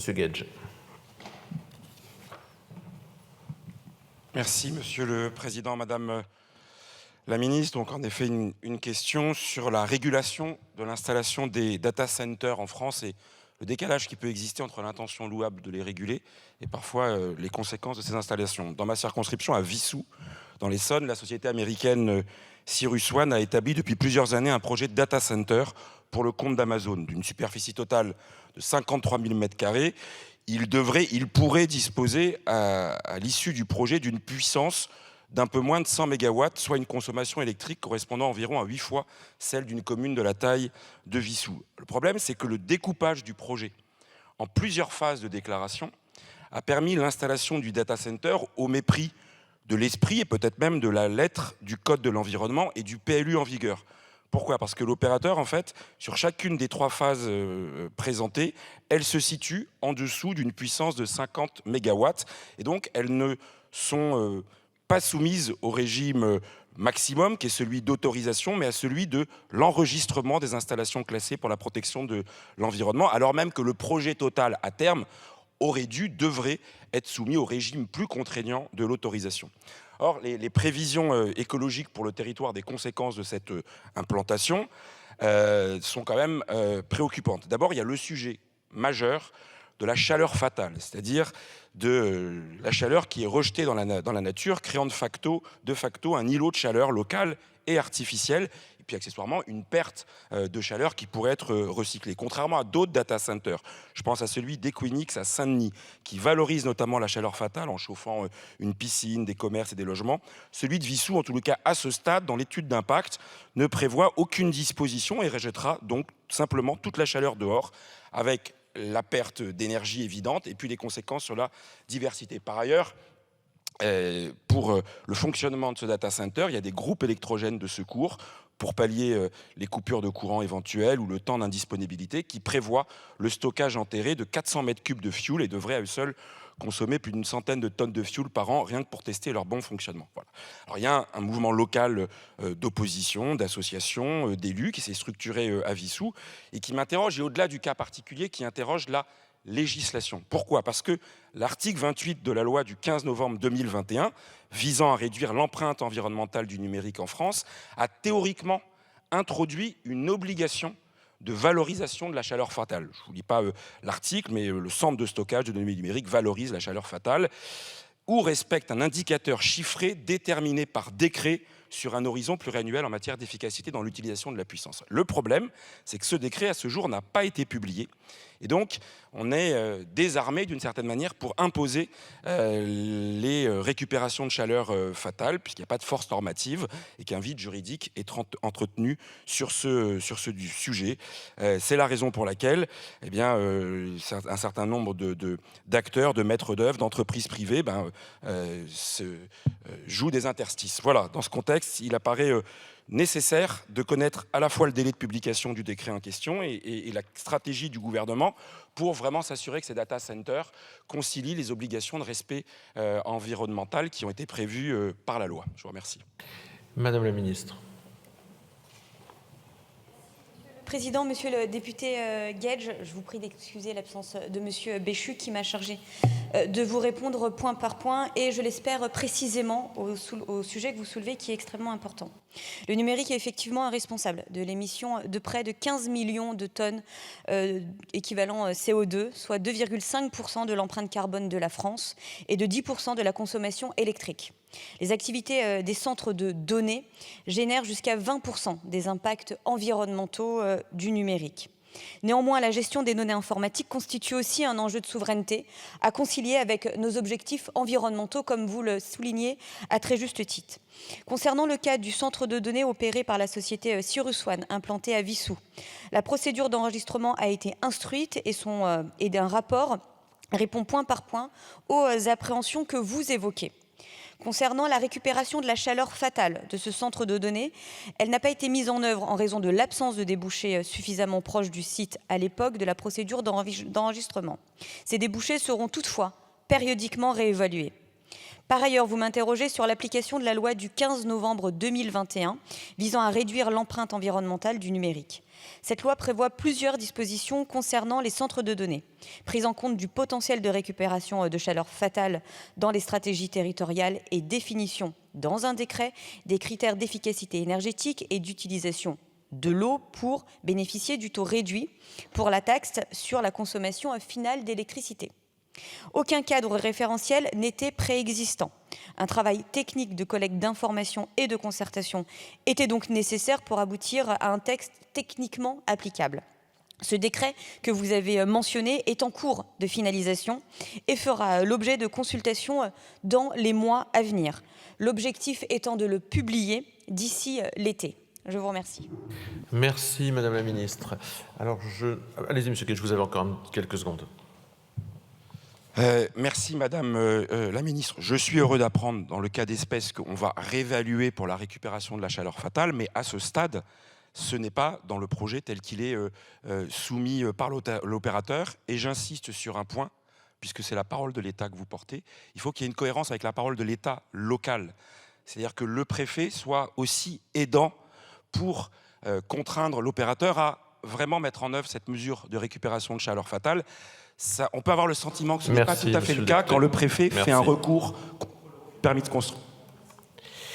Monsieur Guedj. Merci, Monsieur le Président, Madame la Ministre. Donc, en effet, une question sur la régulation de l'installation des data centers en France et le décalage qui peut exister entre l'intention louable de les réguler et parfois les conséquences de ces installations. Dans ma circonscription, à Vissou, dans l'Essonne, la société américaine CyrusOne a établi depuis plusieurs années un projet de data center pour le compte d'Amazon, d'une superficie totale de 53 000 m². Il pourrait disposer à l'issue du projet d'une puissance d'un peu moins de 100 MW, soit une consommation électrique correspondant environ à 8 fois celle d'une commune de la taille de Vissou. Le problème, c'est que le découpage du projet en plusieurs phases de déclaration a permis l'installation du data center au mépris de l'esprit et peut-être même de la lettre du Code de l'environnement et du PLU en vigueur. Pourquoi ? Parce que l'opérateur, en fait, sur chacune des 3 phases présentées, elle se situe en dessous d'une puissance de 50 MW. Et donc, elles ne sont pas soumises au régime maximum, qui est celui d'autorisation, mais à celui de l'enregistrement des installations classées pour la protection de l'environnement, alors même que le projet total, à terme, devrait être soumis au régime plus contraignant de l'autorisation. Or, les prévisions écologiques pour le territoire des conséquences de cette implantation sont quand même préoccupantes. D'abord, il y a le sujet majeur de la chaleur fatale, c'est-à-dire de la chaleur qui est rejetée dans la nature, créant de facto un îlot de chaleur local et artificiel, et puis accessoirement une perte de chaleur qui pourrait être recyclée. Contrairement à d'autres data centers, je pense à celui d'Equinix à Saint-Denis, qui valorise notamment la chaleur fatale en chauffant une piscine, des commerces et des logements. Celui de Vissou, en tout cas à ce stade, dans l'étude d'impact, ne prévoit aucune disposition et rejettera donc simplement toute la chaleur dehors, avec la perte d'énergie évidente et puis les conséquences sur la diversité. Par ailleurs, pour le fonctionnement de ce data center, il y a des groupes électrogènes de secours pour pallier les coupures de courant éventuelles ou le temps d'indisponibilité, qui prévoient le stockage enterré de 400 m³ de fuel et devraient à eux seuls consommer plus d'une centaine de tonnes de fuel par an, rien que pour tester leur bon fonctionnement. Voilà. Alors, il y a un mouvement local d'opposition, d'associations, d'élus qui s'est structuré à Vissou et qui m'interroge, et au-delà du cas particulier, qui interroge la législation. Pourquoi ? Parce que l'article 28 de la loi du 15 novembre 2021, visant à réduire l'empreinte environnementale du numérique en France, a théoriquement introduit une obligation de valorisation de la chaleur fatale. Je ne vous lis pas l'article, mais le centre de stockage de données numériques valorise la chaleur fatale ou respecte un indicateur chiffré déterminé par décret sur un horizon pluriannuel en matière d'efficacité dans l'utilisation de la puissance. Le problème, c'est que ce décret, à ce jour, n'a pas été publié. Et donc, on est désarmé d'une certaine manière pour imposer les récupérations de chaleur fatales, puisqu'il n'y a pas de force normative et qu'un vide juridique est entretenu sur ce sujet. C'est la raison pour laquelle un certain nombre d'acteurs, de maîtres d'œuvre, d'entreprises privées jouent des interstices. Voilà, dans ce contexte, il apparaît nécessaire de connaître à la fois le délai de publication du décret en question et la stratégie du gouvernement pour vraiment s'assurer que ces data centers concilient les obligations de respect environnemental qui ont été prévues par la loi. Je vous remercie. Madame la Ministre. Président, Monsieur le député Guedj, je vous prie d'excuser l'absence de Monsieur Béchu qui m'a chargé de vous répondre point par point et je l'espère précisément au sujet que vous soulevez qui est extrêmement important. Le numérique est effectivement un responsable de l'émission de près de 15 millions de tonnes équivalent CO2, soit 2,5% de l'empreinte carbone de la France et de 10% de la consommation électrique. Les activités des centres de données génèrent jusqu'à 20% des impacts environnementaux du numérique. Néanmoins, la gestion des données informatiques constitue aussi un enjeu de souveraineté à concilier avec nos objectifs environnementaux, comme vous le soulignez à très juste titre. Concernant le cas du centre de données opéré par la société CyrusOne, implanté à Vissou, la procédure d'enregistrement a été instruite et d'un rapport répond point par point aux appréhensions que vous évoquez. Concernant la récupération de la chaleur fatale de ce centre de données, elle n'a pas été mise en œuvre en raison de l'absence de débouchés suffisamment proches du site à l'époque de la procédure d'enregistrement. Ces débouchés seront toutefois périodiquement réévalués. Par ailleurs, vous m'interrogez sur l'application de la loi du 15 novembre 2021 visant à réduire l'empreinte environnementale du numérique. Cette loi prévoit plusieurs dispositions concernant les centres de données, prise en compte du potentiel de récupération de chaleur fatale dans les stratégies territoriales et définition dans un décret des critères d'efficacité énergétique et d'utilisation de l'eau pour bénéficier du taux réduit pour la taxe sur la consommation finale d'électricité. Aucun cadre référentiel n'était préexistant. Un travail technique de collecte d'informations et de concertation était donc nécessaire pour aboutir à un texte techniquement applicable. Ce décret que vous avez mentionné est en cours de finalisation et fera l'objet de consultations dans les mois à venir. L'objectif étant de le publier d'ici l'été. Je vous remercie. Merci, Madame la Ministre. Alors, allez-y, Monsieur Gage, vous avez encore quelques secondes. Merci Madame la Ministre. Je suis heureux d'apprendre dans le cas d'espèce qu'on va réévaluer pour la récupération de la chaleur fatale, mais à ce stade, ce n'est pas dans le projet tel qu'il est soumis par l'opérateur. Et j'insiste sur un point, puisque c'est la parole de l'État que vous portez, il faut qu'il y ait une cohérence avec la parole de l'État local. C'est-à-dire que le préfet soit aussi aidant pour contraindre l'opérateur à vraiment mettre en œuvre cette mesure de récupération de chaleur fatale. Ça, on peut avoir le sentiment que ce n'est pas tout à fait le cas quand le préfet fait un recours contre le permis de construire.